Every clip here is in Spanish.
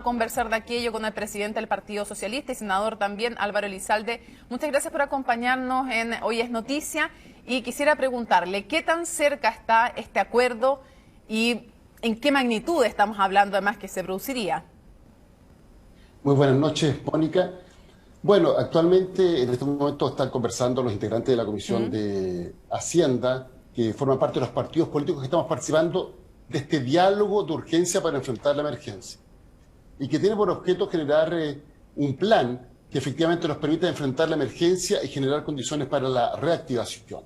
Conversar de aquello con el presidente del Partido Socialista y senador también, Álvaro Elizalde. Muchas gracias por acompañarnos en Hoy es Noticia y quisiera preguntarle qué tan cerca está este acuerdo y en qué magnitud estamos hablando además que se produciría. Muy buenas noches, Mónica. Bueno, actualmente en este momento están conversando los integrantes de la Comisión de Hacienda, que forman parte de los partidos políticos que estamos participando de este diálogo de urgencia para enfrentar la emergencia, y que tiene por objeto generar un plan que efectivamente nos permita enfrentar la emergencia y generar condiciones para la reactivación.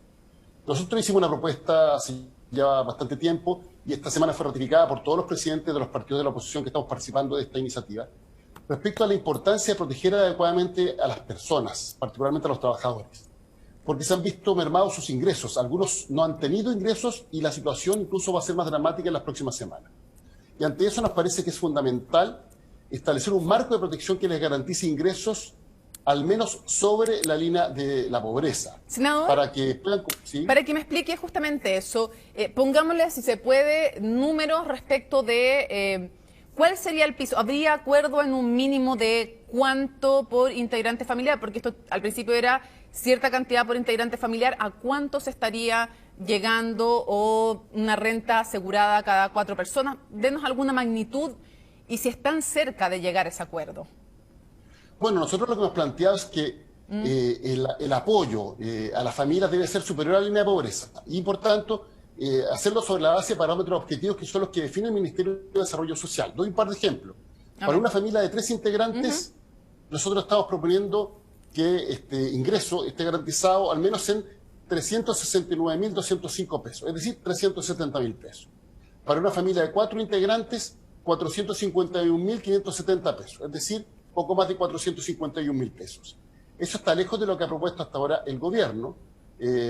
Nosotros hicimos una propuesta hace ya bastante tiempo y esta semana fue ratificada por todos los presidentes de los partidos de la oposición que estamos participando de esta iniciativa, respecto a la importancia de proteger adecuadamente a las personas, particularmente a los trabajadores, porque se han visto mermados sus ingresos. Algunos no han tenido ingresos y la situación incluso va a ser más dramática en las próximas semanas. Y ante eso nos parece que es fundamental establecer un marco de protección que les garantice ingresos al menos sobre la línea de la pobreza. Senador, para que puedan, ¿sí? Para que me explique justamente eso, pongámosle, si se puede, números respecto de cuál sería el piso. ¿Habría acuerdo en un mínimo de cuánto por integrante familiar? Porque esto al principio era cierta cantidad por integrante familiar. ¿A cuánto se estaría llegando o una renta asegurada a cada 4 personas? Denos alguna magnitud y si están cerca de llegar a ese acuerdo. Bueno, nosotros lo que hemos planteado es que el apoyo a las familias debe ser superior a la línea de pobreza y, por tanto, hacerlo sobre la base de parámetros objetivos que son los que define el Ministerio de Desarrollo Social. Doy un par de ejemplos. Para una familia de 3 integrantes, nosotros estamos proponiendo que este ingreso esté garantizado al menos en 369.205 pesos, es decir, 370.000 pesos. Para una familia de 4 integrantes, 451.570 pesos, es decir, poco más de 451.000 pesos. Eso está lejos de lo que ha propuesto hasta ahora el gobierno,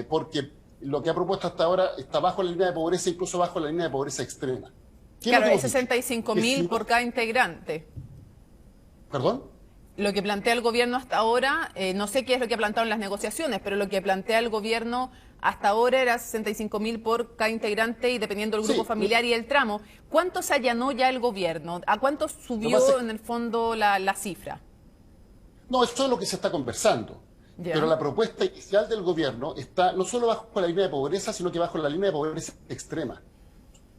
porque lo que ha propuesto hasta ahora está bajo la línea de pobreza, incluso bajo la línea de pobreza extrema. Claro, es 65.000 por cada integrante. ¿Perdón? Lo que plantea el gobierno hasta ahora, no sé qué es lo que ha planteado en las negociaciones, pero lo que plantea el gobierno hasta ahora era 65.000 por cada integrante y dependiendo del grupo familiar y el tramo. ¿Cuánto se allanó ya el gobierno? ¿A cuánto subió en el fondo la cifra? No, eso es lo que se está conversando. Ya. Pero la propuesta inicial del gobierno está no solo bajo la línea de pobreza, sino que bajo la línea de pobreza extrema.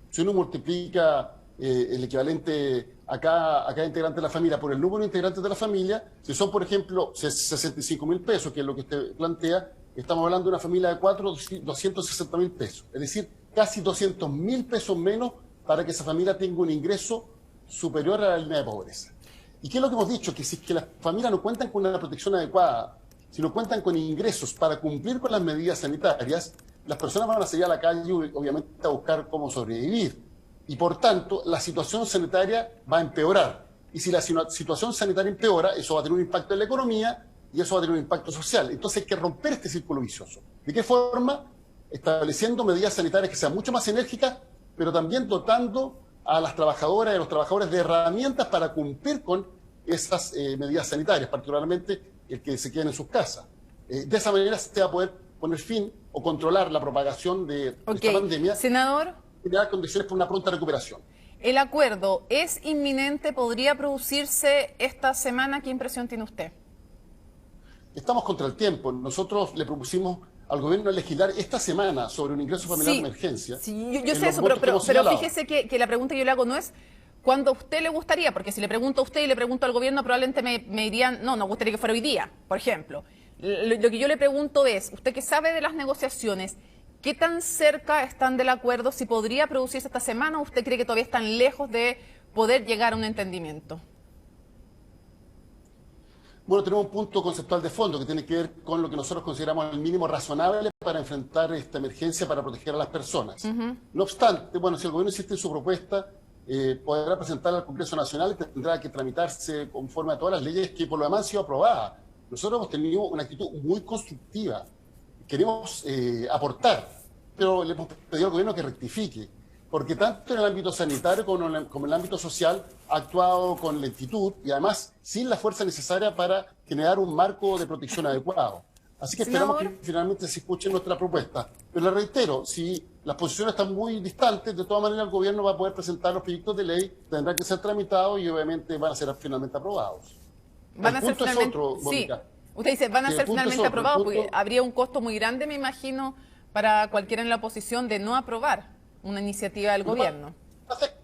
Si uno multiplica el equivalente a cada integrante de la familia por el número de integrantes de la familia, si son, por ejemplo, 65.000 pesos, que es lo que usted plantea, estamos hablando de una familia de 4, 260.000 pesos. Es decir, casi 200.000 pesos menos para que esa familia tenga un ingreso superior a la línea de pobreza. ¿Y qué es lo que hemos dicho? Que si es que las familias no cuentan con una protección adecuada, si no cuentan con ingresos para cumplir con las medidas sanitarias, las personas van a salir a la calle, obviamente, a buscar cómo sobrevivir. Y por tanto, la situación sanitaria va a empeorar. Y si la situación sanitaria empeora, eso va a tener un impacto en la economía y eso va a tener un impacto social. Entonces hay que romper este círculo vicioso. ¿De qué forma? Estableciendo medidas sanitarias que sean mucho más enérgicas, pero también dotando a las trabajadoras y a los trabajadores de herramientas para cumplir con esas medidas sanitarias, particularmente el que se queden en sus casas. De esa manera se va a poder poner fin o controlar la propagación de esta pandemia. Senador, y crear condiciones para una pronta recuperación. ¿El acuerdo es inminente? ¿Podría producirse esta semana? ¿Qué impresión tiene usted? Estamos contra el tiempo. Nosotros le propusimos al gobierno legislar esta semana sobre un ingreso familiar de emergencia. Sí, yo sé eso, pero fíjese que la pregunta que yo le hago no es cuándo a usted le gustaría, porque si le pregunto a usted y le pregunto al gobierno, probablemente me dirían, no, nos gustaría que fuera hoy día, por ejemplo. Lo que yo le pregunto es, usted que sabe de las negociaciones, ¿qué tan cerca están del acuerdo? ¿Si podría producirse esta semana o usted cree que todavía están lejos de poder llegar a un entendimiento? Bueno, tenemos un punto conceptual de fondo que tiene que ver con lo que nosotros consideramos el mínimo razonable para enfrentar esta emergencia, para proteger a las personas. No obstante, bueno, si el gobierno insiste en su propuesta, podrá presentarla al Congreso Nacional y tendrá que tramitarse conforme a todas las leyes que por lo demás han sido aprobadas. Nosotros hemos tenido una actitud muy constructiva. Queremos aportar, pero le hemos pedido al gobierno que rectifique, porque tanto en el ámbito sanitario como en el ámbito social ha actuado con lentitud y además sin la fuerza necesaria para generar un marco de protección adecuado. Así que esperamos Senador, que finalmente se escuche nuestra propuesta. Pero le reitero, si las posiciones están muy distantes, de todas maneras el gobierno va a poder presentar los proyectos de ley, tendrán que ser tramitados y obviamente van a ser finalmente aprobados. van El a ser punto es finalmente, otro, sí, Mónica. usted dice, van a Sí, el ser punto es finalmente otro. El aprobados porque punto habría un costo muy grande, me imagino, para cualquiera en la oposición de no aprobar una iniciativa del lo que gobierno. pasa es que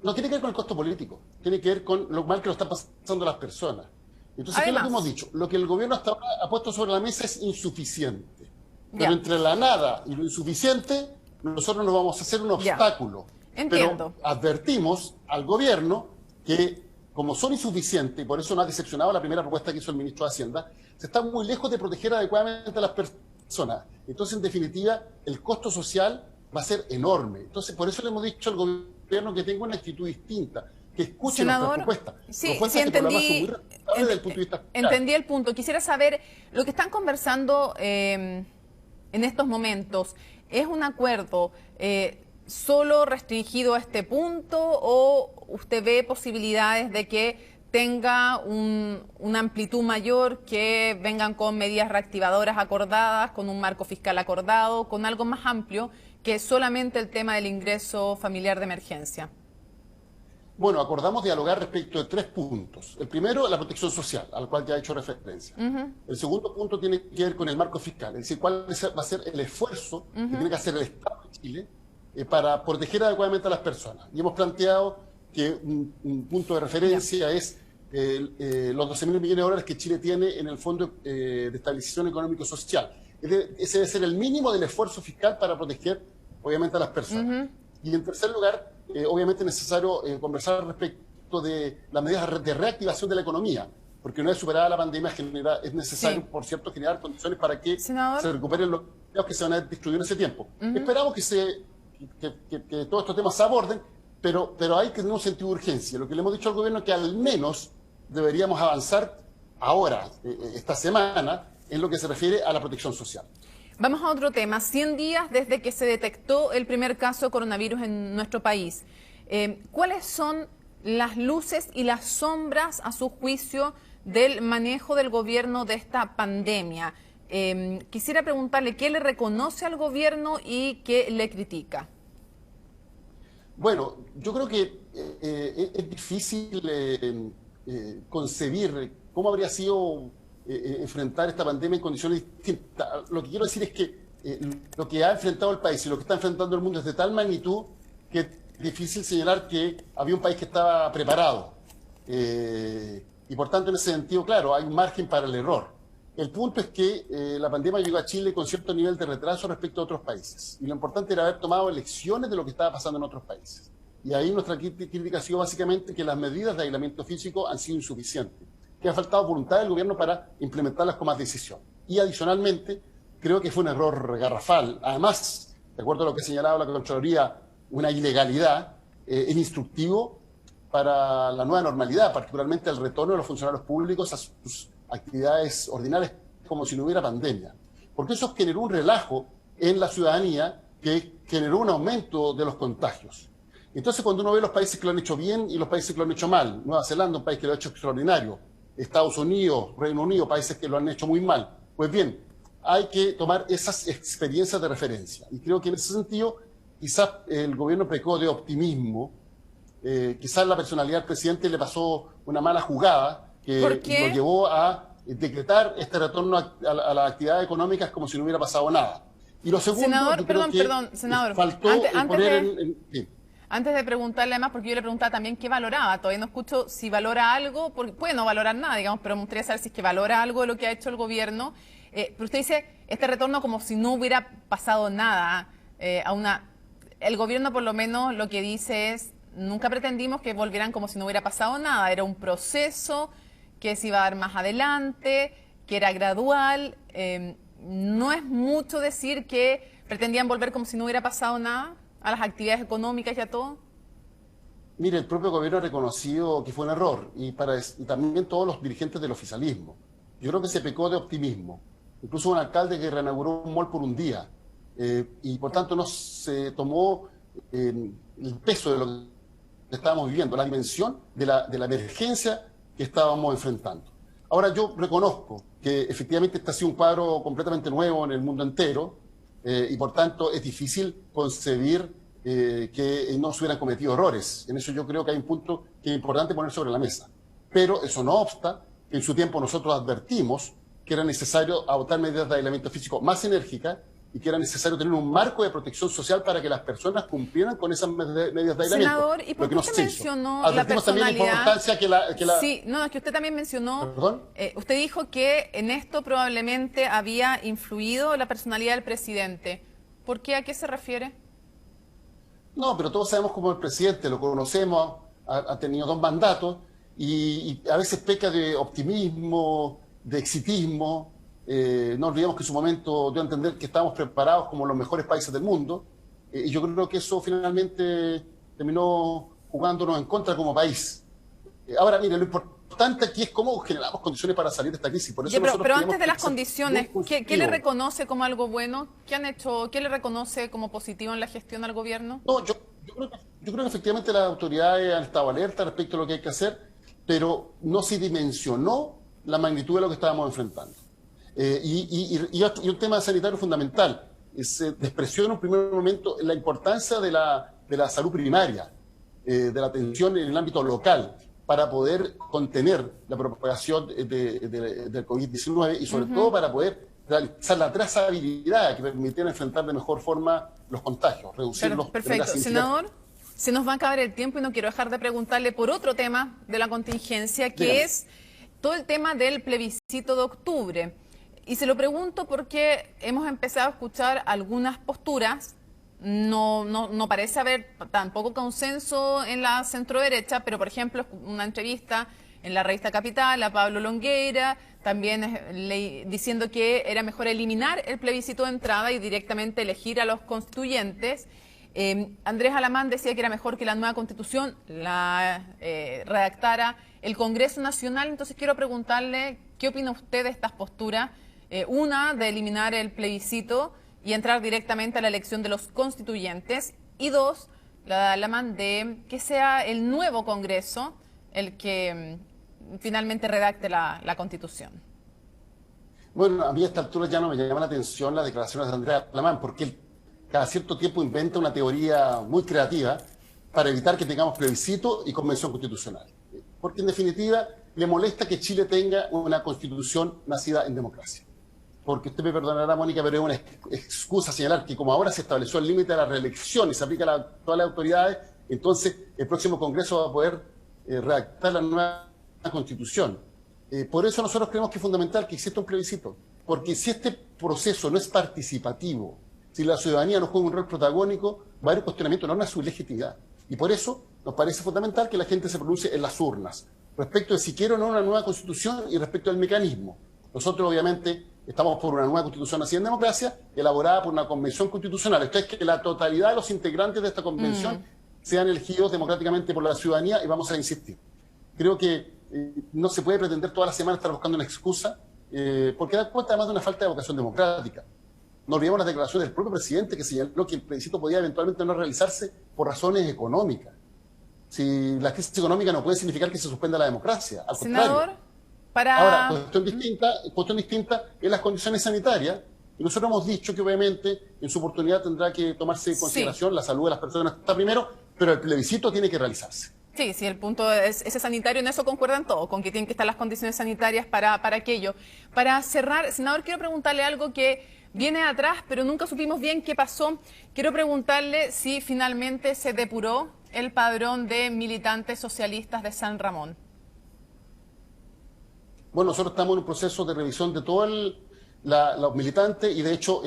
no tiene que ver con el costo político, tiene que ver con lo mal que lo están pasando las personas. Entonces, ¿qué es lo que hemos Además, dicho? Lo que el gobierno hasta ahora ha puesto sobre la mesa es insuficiente. Pero ya, entre la nada y lo insuficiente, nosotros nos vamos a hacer un ya, obstáculo. entiendo. Pero advertimos al gobierno que, como son insuficientes, y por eso nos ha decepcionado la primera propuesta que hizo el ministro de Hacienda, se está muy lejos de proteger adecuadamente a las personas. Entonces, en definitiva, el costo social va a ser enorme. Entonces, por eso le hemos dicho al gobierno que tenga una actitud distinta, que escuche nuestras Senador, propuestas. sí, Propuestas que por lo demás son muy responsables desde el punto de vista fiscal. entendí el punto. Quisiera saber, lo que están conversando en estos momentos, ¿es un acuerdo solo restringido a este punto o usted ve posibilidades de que tenga una amplitud mayor, que vengan con medidas reactivadoras acordadas, con un marco fiscal acordado, con algo más amplio que solamente el tema del ingreso familiar de emergencia? Bueno, acordamos dialogar respecto de 3 puntos. El primero, la protección social, al cual ya he hecho referencia. El segundo punto tiene que ver con el marco fiscal, es decir, cuál va a ser el esfuerzo que tiene que hacer el Estado de Chile para proteger adecuadamente a las personas. Y hemos planteado que un punto de referencia es los 12.000 millones de dólares que Chile tiene en el Fondo de Estabilización Económico-Social. Ese debe ser el mínimo del esfuerzo fiscal para proteger, obviamente, a las personas. Y en tercer lugar, obviamente es necesario conversar respecto de las medidas de reactivación de la economía, porque una vez superada la pandemia es necesario, Sí. por cierto, generar condiciones para que Senador. se recuperen los empleos que se van a destruir en ese tiempo. Esperamos que todos estos temas se aborden, pero hay que tener un sentido de urgencia. Lo que le hemos dicho al gobierno es que al menos deberíamos avanzar ahora, esta semana, en lo que se refiere a la protección social. Vamos a otro tema. 100 días desde que se detectó el primer caso de coronavirus en nuestro país. ¿Cuáles son las luces y las sombras, a su juicio, del manejo del gobierno de esta pandemia? Quisiera preguntarle qué le reconoce al gobierno y qué le critica. Bueno, yo creo que es difícil concebir cómo habría sido enfrentar esta pandemia en condiciones distintas. Lo que quiero decir es que lo que ha enfrentado el país y lo que está enfrentando el mundo es de tal magnitud que es difícil señalar que había un país que estaba preparado. Y por tanto, en ese sentido, claro, hay un margen para el error. El punto es que la pandemia llegó a Chile con cierto nivel de retraso respecto a otros países. Y lo importante era haber tomado lecciones de lo que estaba pasando en otros países. Y ahí nuestra crítica ha sido básicamente que las medidas de aislamiento físico han sido insuficientes, que ha faltado voluntad del gobierno para implementarlas con más decisión. Y adicionalmente, creo que fue un error garrafal. Además, de acuerdo a lo que señalaba la Contraloría, una ilegalidad, es instructivo para la nueva normalidad, particularmente el retorno de los funcionarios públicos a sus actividades ordinarias como si no hubiera pandemia. Porque eso generó un relajo en la ciudadanía que generó un aumento de los contagios. Entonces, cuando uno ve los países que lo han hecho bien y los países que lo han hecho mal, Nueva Zelanda, un país que lo ha hecho extraordinario, Estados Unidos, Reino Unido, países que lo han hecho muy mal, pues bien, hay que tomar esas experiencias de referencia. Y creo que en ese sentido, quizás el gobierno pecó de optimismo, quizás la personalidad del presidente le pasó una mala jugada que ¿Por qué? lo llevó a decretar este retorno a las actividades económicas como si no hubiera pasado nada. Y lo segundo, Senador, yo creo perdón, que senador. faltó poner sí. Antes de preguntarle además, porque yo le preguntaba también qué valoraba, todavía no escucho si valora algo, porque puede no valorar nada, digamos, pero me gustaría saber si es que valora algo de lo que ha hecho el gobierno. Pero usted dice, este retorno como si no hubiera pasado nada El gobierno por lo menos lo que dice es, nunca pretendimos que volvieran como si no hubiera pasado nada, era un proceso que se iba a dar más adelante, que era gradual. No es mucho decir que pretendían volver como si no hubiera pasado nada a las actividades económicas y a todo. Mire, el propio gobierno ha reconocido que fue un error y también todos los dirigentes del oficialismo. Yo creo que se pecó de optimismo. Incluso un alcalde que reinauguró un mall por un día y por tanto no se tomó el peso de lo que estábamos viviendo, la dimensión de la emergencia que estábamos enfrentando. Ahora yo reconozco que efectivamente este ha sido un cuadro completamente nuevo en el mundo entero y por tanto es difícil concebir que no se hubieran cometido errores. En eso yo creo que hay un punto que es importante poner sobre la mesa. Pero eso no obsta, que en su tiempo nosotros advertimos que era necesario adoptar medidas de aislamiento físico más enérgicas y que era necesario tener un marco de protección social para que las personas cumplieran con esas medidas de aislamiento. Senador, ¿y por qué usted mencionó la personalidad? Sí, no, es que usted también mencionó, usted dijo que en esto probablemente había influido la personalidad del presidente. ¿Por qué? ¿A qué se refiere? No, pero todos sabemos cómo el presidente, lo conocemos, ha tenido 2 mandatos y a veces peca de optimismo, de exitismo. No olvidemos que en su momento dio a entender que estábamos preparados como los mejores países del mundo y yo creo que eso finalmente terminó jugándonos en contra como país. Ahora, mire, lo importante aquí es cómo generamos condiciones para salir de esta crisis. Por eso pero antes de las condiciones, ¿qué le reconoce como algo bueno? ¿Qué han hecho? ¿Qué le reconoce como positivo en la gestión al gobierno? No, yo creo que efectivamente las autoridades han estado alertas respecto a lo que hay que hacer, pero no se dimensionó la magnitud de lo que estábamos enfrentando. Y un tema sanitario fundamental. Se despreció en un primer momento la importancia de la salud primaria, de la atención en el ámbito local, para poder contener la propagación del COVID-19 y sobre todo para poder realizar la trazabilidad que permitiera enfrentar de mejor forma los contagios, reducirlos. Perfecto. Senador, se nos va a acabar el tiempo y no quiero dejar de preguntarle por otro tema de la contingencia, que es todo el tema del plebiscito de octubre. Y se lo pregunto porque hemos empezado a escuchar algunas posturas, no parece haber tampoco consenso en la centroderecha, pero por ejemplo una entrevista en la revista Capital a Pablo Longueira, también diciendo que era mejor eliminar el plebiscito de entrada y directamente elegir a los constituyentes. Andrés Alamán decía que era mejor que la nueva constitución la redactara el Congreso Nacional. Entonces quiero preguntarle, ¿qué opina usted de estas posturas? Una, de eliminar el plebiscito y entrar directamente a la elección de los constituyentes. Y 2, la de Alamán, de que sea el nuevo Congreso el que finalmente redacte la Constitución. Bueno, a mí a esta altura ya no me llama la atención las declaraciones de Andrés Alamán, porque él cada cierto tiempo inventa una teoría muy creativa para evitar que tengamos plebiscito y convención constitucional. Porque en definitiva le molesta que Chile tenga una constitución nacida en democracia. Porque usted me perdonará, Mónica, pero es una excusa señalar que como ahora se estableció el límite de la reelección y se aplica a todas las autoridades, entonces el próximo Congreso va a poder redactar la nueva constitución. Por eso nosotros creemos que es fundamental que exista un plebiscito. Porque si este proceso no es participativo, si la ciudadanía no juega un rol protagónico, va a haber un cuestionamiento enorme a su legitimidad. Y por eso nos parece fundamental que la gente se pronuncie en las urnas, respecto de si quiere o no una nueva constitución y respecto al mecanismo. Nosotros, obviamente, estamos por una nueva constitución así en democracia, elaborada por una convención constitucional. Esto es que la totalidad de los integrantes de esta convención sean elegidos democráticamente por la ciudadanía y vamos a insistir. Creo que no se puede pretender toda la semana estar buscando una excusa, porque da cuenta además de una falta de vocación democrática. No olvidemos las declaraciones del propio presidente que señaló que el plebiscito podía eventualmente no realizarse por razones económicas. Si la crisis económica no puede significar que se suspenda la democracia, al Senador, contrario. Ahora, cuestión distinta es las condiciones sanitarias, y nosotros hemos dicho que obviamente en su oportunidad tendrá que tomarse en consideración la salud de las personas está primero, pero el plebiscito tiene que realizarse. Sí, el punto es ese sanitario, en eso concuerdan todos, con que tienen que estar las condiciones sanitarias para aquello. Para cerrar, senador, quiero preguntarle algo que viene atrás, pero nunca supimos bien qué pasó. Quiero preguntarle si finalmente se depuró el padrón de militantes socialistas de San Ramón. Bueno, nosotros estamos en un proceso de revisión de todos los militantes y de hecho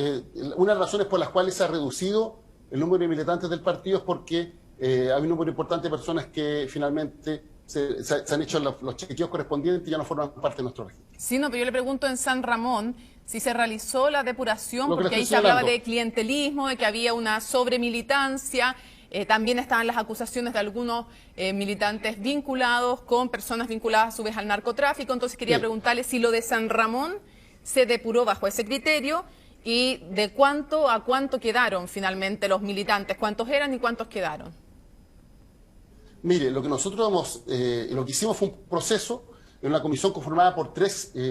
una de las razones por las cuales se ha reducido el número de militantes del partido es porque hay un número importante de personas que finalmente se han hecho los chequeos correspondientes y ya no forman parte de nuestro registro. Sí, no, pero yo le pregunto en San Ramón si se realizó la depuración, porque ahí se hablaba de clientelismo, de que había una sobremilitancia. También estaban las acusaciones de algunos militantes vinculados con personas vinculadas a su vez al narcotráfico. Entonces quería preguntarle si lo de San Ramón se depuró bajo ese criterio y de cuánto a cuánto quedaron finalmente los militantes, cuántos eran y cuántos quedaron. Mire, lo que nosotros lo que hicimos fue un proceso en una comisión conformada por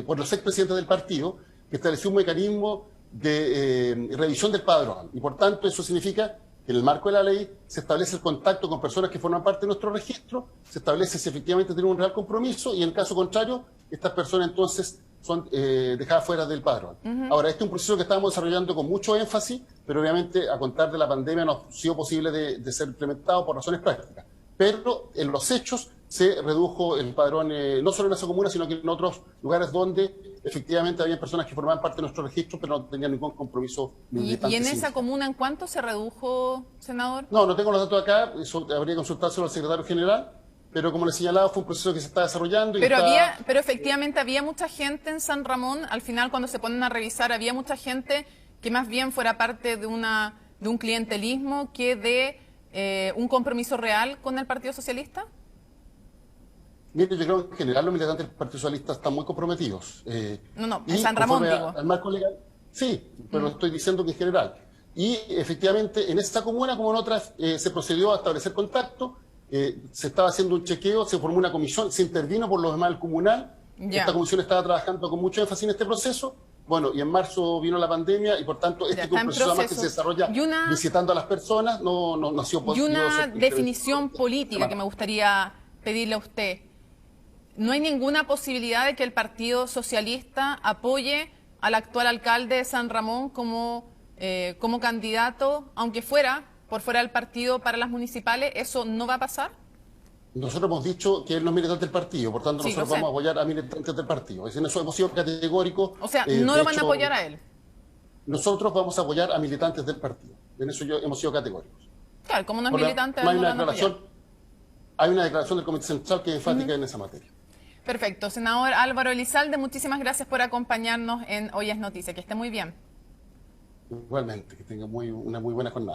por los expresidentes del partido, que estableció un mecanismo de revisión del padrón. Y por tanto, eso significa que en el marco de la ley se establece el contacto con personas que forman parte de nuestro registro, se establece si efectivamente tienen un real compromiso y en caso contrario, estas personas entonces son dejadas fuera del padrón. Ahora, este es un proceso que estamos desarrollando con mucho énfasis, pero obviamente a contar de la pandemia no ha sido posible de ser implementado por razones prácticas. Pero en los hechos se redujo el padrón, no solo en esa comuna, sino que en otros lugares donde efectivamente había personas que formaban parte de nuestro registro, pero no tenían ningún compromiso. ¿Y en esa comuna en cuánto se redujo, senador? No tengo los datos acá, eso habría que consultárselo al secretario general, pero como le señalaba, fue un proceso que se está desarrollando. Pero efectivamente había mucha gente en San Ramón, al final cuando se ponen a revisar, había mucha gente que más bien fuera parte de un clientelismo que de un compromiso real con el Partido Socialista. Mire, yo creo que en general los militantes del Partido Socialista están muy comprometidos. En San Ramón, digo. Al marco legal, sí, pero estoy diciendo que en general. Y efectivamente, en esta comuna, como en otras, se procedió a establecer contacto, se estaba haciendo un chequeo, se formó una comisión, se intervino por los demás del comunal. Esta comisión estaba trabajando con mucho énfasis en este proceso. Bueno, y en marzo vino la pandemia y por tanto este proceso además que se desarrolla visitando a las personas no ha sido posible. Y una definición política que me gustaría pedirle a usted. ¿No hay ninguna posibilidad de que el Partido Socialista apoye al actual alcalde de San Ramón como candidato, aunque fuera por fuera del partido para las municipales? ¿Eso no va a pasar? Nosotros hemos dicho que él no es militante del partido, por tanto nosotros vamos a apoyar a militantes del partido. En eso hemos sido categóricos. O sea, no lo van a apoyar a él. Nosotros vamos a apoyar a militantes del partido. En eso hemos sido categóricos. Claro, como no es militante, no hay una declaración del Comité Central que es enfática en esa materia. Perfecto. Senador Álvaro Elizalde, muchísimas gracias por acompañarnos en Hoy es Noticia. Que esté muy bien. Igualmente, que tenga una muy buena jornada.